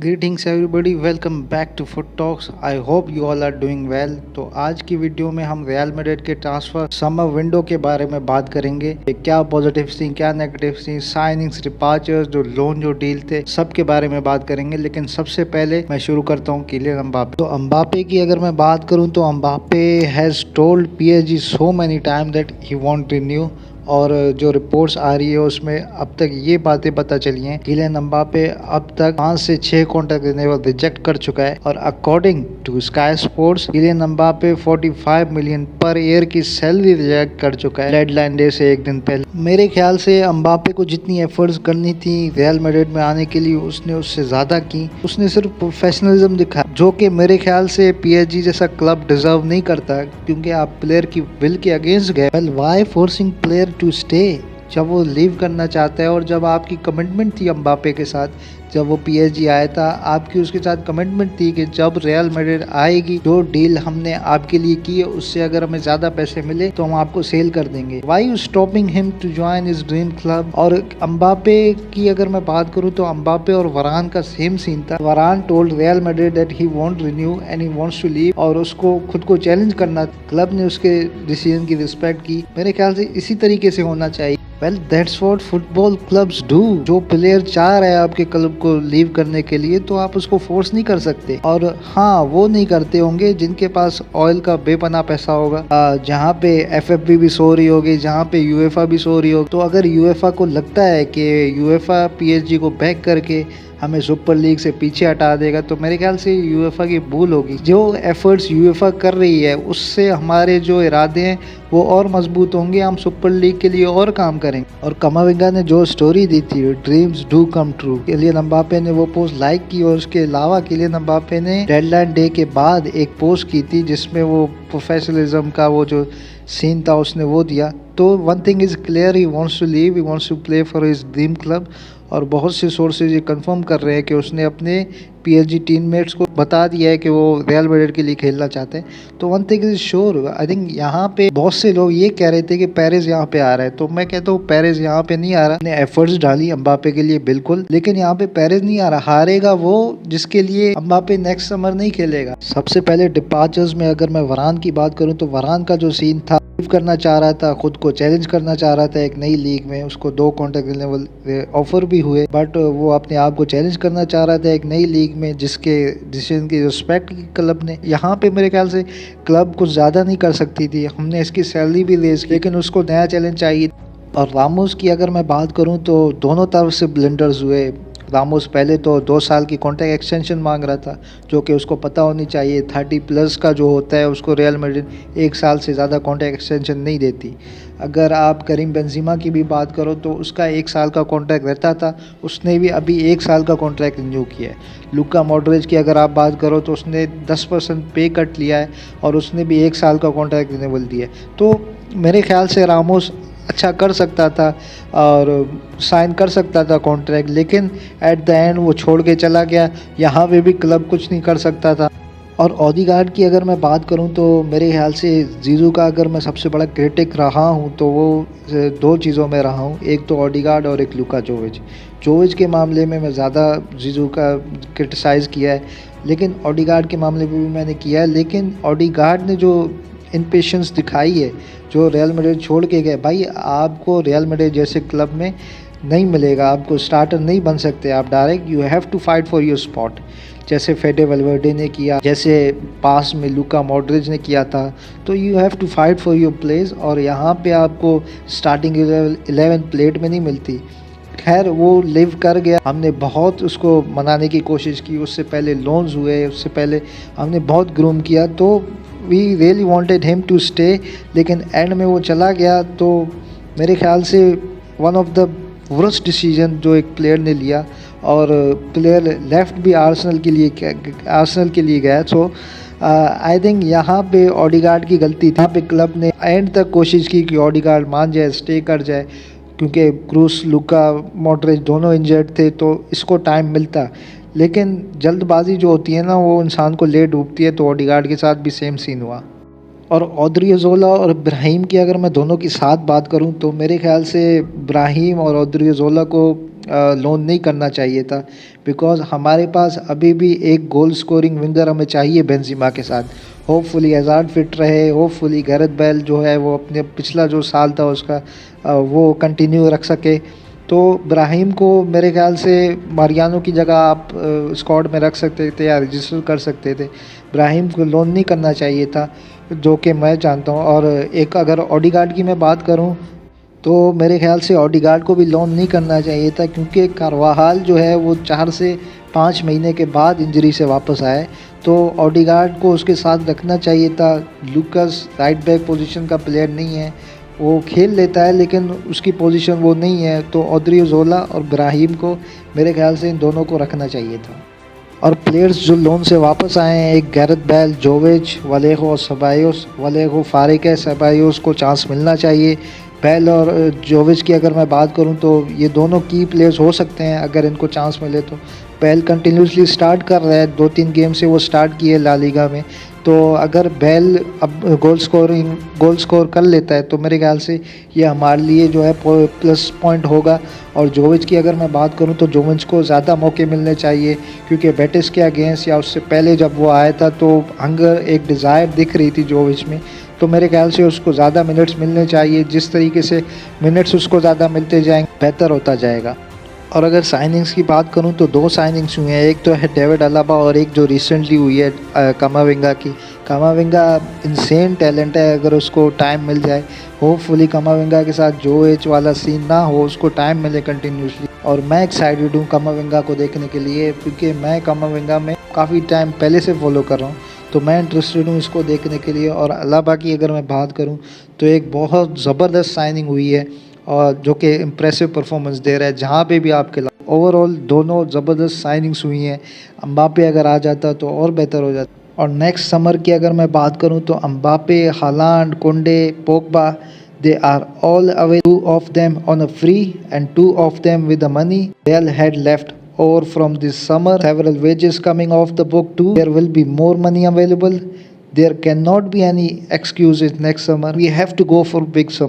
Greetings everybody, welcome back to foot talks. I hope you all are doing well. तो आज की video में हम रियल मैड्रिड के ट्रांसफर समर विंडो के बारे में बात करेंगे। क्या पॉजिटिव्स थी, क्या नेगेटिव्स थी, साइनिंग्स, डिपार्चर्स, जो लोन, जो डील थे, सब के बारे में बात करेंगे। लेकिन सबसे पहले मैं शुरू करता हूँ किलियन एम्बापे। तो एम्बापे की अगर मैं बात करूँ तो Mbappe has told PSG so many time that he want renew. और जो रिपोर्ट्स आ रही है उसमें अब तक ये बातें पता चली हैं, किलियन एम्बापे अब तक 5 से 6 कॉन्ट्रैक्ट रिन्यूअल रिजेक्ट कर चुका है। और according to Sky Sports, Kylian Mbappe 45 million per year की सैलरी रिजेक्ट कर चुका है डेडलाइन डे से एक दिन पहले। मेरे ख्याल से एम्बापे को जितनी एफर्ट्स करनी थी रियल मैड्रिड में आने के लिए, उसने उससे ज्यादा की। उसने सिर्फ प्रोफेशनलिज्म दिखाया, जो कि मेरे ख्याल से पीएसजी जैसा क्लब डिजर्व नहीं करता, क्योंकि आप प्लेयर की विल के अगेंस्ट गए। Well, why forcing player to stay जब वो लीव करना चाहता है। और जब आपकी कमिटमेंट थी एम्बापे के साथ, जब वो पीएसजी आया था, आपकी उसके साथ कमिटमेंट थी कि जब रियल मैड्रिड आएगी, जो डील हमने आपके लिए की है उससे अगर हमें ज्यादा पैसे मिले तो हम आपको सेल कर देंगे। Why you stopping him to join his dream club. और एम्बापे की अगर मैं बात करूं तो एम्बापे और वरान का सेम सीन था। Varane told Real Madrid that he want renew and he wants to leave, और उसको खुद को चैलेंज करना। क्लब ने उसके डिसीजन की रिस्पेक्ट की। मेरे ख्याल से इसी तरीके से होना चाहिए। Well, that's what football clubs do. जो प्लेयर चाह रहा है आपके क्लब को लीव करने के लिए, तो आप उसको फोर्स नहीं कर सकते। और हाँ, वो नहीं करते होंगे जिनके पास ऑयल का बेपना पैसा होगा, जहाँ पे एफएफपी भी सो रही होगी, जहाँ पे यूएफए भी सो रही होगी। तो अगर यूएफए को लगता है कि यूएफए पीएसजी को बैक करके हमें सुपर लीग से पीछे हटा देगा, तो मेरे ख्याल से यूएफए की भूल होगी। जो एफर्ट्स यूएफए कर रही है उससे हमारे जो इरादे हैं वो और मजबूत होंगे। हम सुपर लीग के लिए और काम करेंगे। और कमाविंगा ने जो स्टोरी दी थी, dreams do come true, Kylian Mbappe ने वो पोस्ट लाइक की। और उसके अलावा किलियन एम्बापे ने डेडलाइन डे के बाद एक पोस्ट की थी जिसमें वो प्रोफेशनलिज्म का वो जो सीन था उसने वो दिया। तो one thing is clear, he wants to leave, he wants to play for his dream club. और बहुत से सोर्सेज ये कंफर्म कर रहे हैं कि उसने अपने पीएसजी टीममेट्स को बता दिया है कि वो रियल मैड्रिड के लिए खेलना चाहते हैं। तो one thing is sure, I think यहाँ पे बहुत से लोग ये कह रहे थे कि पेरेज यहाँ पे आ रहा है, तो मैं कहता हूँ पेरेज यहाँ पे नहीं आ रहा। ने एफर्ट्स डाली एम्बापे के लिए बिल्कुल, लेकिन यहाँ पे पेरेज नहीं आ रहा। हारेगा वो जिसके लिए एम्बापे नेक्स्ट समर नहीं खेलेगा। सबसे पहले डिपार्चर्स में अगर मैं वरान की बात करूँ तो वरान का जो सीन था, करना चाह रहा था, खुद को चैलेंज करना चाह रहा था एक नई लीग में। उसको 2 कॉन्ट्रैक्ट लेवल ऑफर भी हुए, बट वो अपने आप को चैलेंज करना चाह रहा था एक नई लीग में, जिसके डिसीजन की रिस्पेक्ट की क्लब ने। यहाँ पे मेरे ख्याल से क्लब कुछ ज़्यादा नहीं कर सकती थी। हमने इसकी सैलरी भी रेज की, लेकिन उसको नया चैलेंज चाहिए। और रामोस की अगर मैं बात करूँ तो दोनों तरफ से ब्लंडर्स हुए। रामोस पहले तो 2 साल की कॉन्ट्रैक्ट एक्सटेंशन मांग रहा था, जो कि उसको पता होनी चाहिए 30 प्लस का जो होता है उसको रियल मैड्रिड 1 साल से ज़्यादा कॉन्ट्रैक्ट एक्सटेंशन नहीं देती। अगर आप करीम बेंजेमा की भी बात करो तो उसका 1 साल का कॉन्ट्रैक्ट रहता था, उसने भी अभी 1 साल का कॉन्ट्रैक्ट रिन्यू किया है। लुका मॉड्रिच की अगर आप बात करो तो उसने 10% पे कट लिया है और उसने भी 1 साल का कॉन्ट्रैक्ट रिन्यूअल दिया है। तो मेरे ख्याल से रामोस अच्छा कर सकता था और साइन कर सकता था कॉन्ट्रैक्ट, लेकिन एट द एंड वो छोड़ के चला गया। यहाँ पे भी क्लब कुछ नहीं कर सकता था। और ओदेगार्ड की अगर मैं बात करूं तो मेरे ख्याल से जीजू का अगर मैं सबसे बड़ा क्रिटिक रहा हूं तो वो 2 चीज़ों में रहा हूं, एक तो ओदेगार्ड और एक लुका जोविच। जोविच के मामले में मैं ज़्यादा जीजू का क्रिटिसाइज़ किया है, लेकिन ओदेगार्ड के मामले में भी मैंने किया है। लेकिन ओदेगार्ड ने जो इम्पेशेंस दिखाई है, जो रियल मैड्रिड छोड़ के गए, भाई आपको रियल मैड्रिड जैसे क्लब में नहीं मिलेगा। आपको स्टार्टर नहीं बन सकते आप direct, you have to fight for your spot, जैसे फेडे वेलवर्डे ने किया, जैसे पास में लुका मॉड्रिच ने किया था। तो you have to fight for your place, और यहाँ पे आपको स्टार्टिंग 11 प्लेट में नहीं मिलती। खैर वो लिव कर गया, हमने बहुत उसको मनाने की कोशिश की। उससे पहले लोन्स हुए, उससे पहले हमने बहुत ग्रूम किया, तो we really wanted him to stay, लेकिन एंड में वो चला गया। तो मेरे ख्याल से one of the worst decision जो एक प्लेयर ने लिया, और प्लेयर लेफ्ट भी आर्सेनल के लिए गया। सो आई थिंक यहाँ पे ओदेगार्ड की गलती थी। यहाँ पे क्लब ने एंड तक कोशिश की कि ओदेगार्ड मान जाए, स्टे कर जाए, क्योंकि क्रूस, लुका मॉड्रिच दोनों इंजर्ड थे, तो इसको टाइम मिलता। लेकिन जल्दबाजी जो होती है ना, वो इंसान को ले डूबती है। तो ओदेगार्ड के साथ भी सेम सीन हुआ। और ओड्रियोज़ोला और ब्राहीम की अगर मैं दोनों की साथ बात करूं तो मेरे ख्याल से ब्राहीम और ओड्रियोज़ोला को लोन नहीं करना चाहिए था, बिकॉज़ हमारे पास अभी भी एक गोल स्कोरिंग विंगर हमें चाहिए बेंज़ेमा के साथ। होपफुली हैज़ार्ड फिट रहे, होपफुली गैरेथ बेल जो है वो अपने पिछला जो साल था उसका वो कंटिन्यू रख सके। तो ब्राहीम को मेरे ख़्याल से मारियानो की जगह आप स्क्वाड में रख सकते थे या रजिस्टर कर सकते थे। ब्राहीम को लोन नहीं करना चाहिए था, जो कि मैं जानता हूँ। और एक अगर ओडेगार्ड की मैं बात करूँ तो मेरे ख़्याल से ओडेगार्ड को भी लोन नहीं करना चाहिए था, क्योंकि कारवाहाल जो है वो 4 से 5 महीने के बाद इंजरी से वापस आए। तो ओडेगार्ड को उसके साथ रखना चाहिए था। लूकास राइट बैक पोजीशन का प्लेयर नहीं है, वो खेल लेता है लेकिन उसकी पोजीशन वो नहीं है। तो ओड्रियोज़ोला और ब्राहीम को मेरे ख़्याल से इन दोनों को रखना चाहिए था। और प्लेयर्स जो लोन से वापस आए हैं, एक गैरेथ बेल, जोविच, वलेहो और सेबायोस। वलेहो फारिग है, सेबायोस को चांस मिलना चाहिए। बेल और जोविच की अगर मैं बात करूं तो ये दोनों की प्लेयर्स हो सकते हैं अगर इनको चांस मिले तो। बेल कंटिन्यूसली स्टार्ट कर रहा है, 2-3 गेम से वो स्टार्ट किए ला लीगा में। तो अगर बेल अब गोल स्कोर कर लेता है तो मेरे ख्याल से ये हमारे लिए जो है प्लस पॉइंट होगा। और जोविच की अगर मैं बात करूं तो जोविच को ज़्यादा मौके मिलने चाहिए, क्योंकि बेटिस के अगेंस्ट या उससे पहले जब वो आया था तो हंगर, एक डिज़ायर दिख रही थी जोविच में। तो मेरे ख्याल से उसको ज़्यादा मिनट्स मिलने चाहिए। जिस तरीके से मिनट्स उसको ज़्यादा मिलते जाएंगे बेहतर होता जाएगा। और अगर साइनिंग्स की बात करूं तो 2 साइनिंग्स हुई हैं, एक तो है डेविड अलाबा और एक जो रिसेंटली हुई है कामाविंगा की। कामाविंगा इंसेन टैलेंट है, अगर उसको टाइम मिल जाए। होपफुली कामाविंगा के साथ जो एज वाला सीन ना हो, उसको टाइम मिले कंटिन्यूसली। और मैं एक्साइटेड हूँ कामाविंगा को देखने के लिए, क्योंकि मैं कामाविंगा में काफ़ी टाइम पहले से फॉलो कर रहा हूँ, तो मैं इंटरेस्टेड हूँ इसको देखने के लिए। और अलाबा की अगर मैं बात करूँ तो एक बहुत ज़बरदस्त साइनिंग हुई है और जो कि इम्प्रेसिव परफॉर्मेंस दे रहा है जहाँ पे भी आप खिला। ओवरऑल दोनों ज़बरदस्त साइनिंग्स हुई हैं। एम्बापे अगर आ जाता तो और बेहतर हो जाता। और नेक्स्ट समर की अगर मैं बात करूं तो एम्बापे, हालांड, कुंडे, Pogba, they are all away. 2 of them on a free and 2 of them with the money Real had left over from this summer. Several wages coming off the book too. There will be more money available. There cannot be any excuses next summer. We have to go for big summer.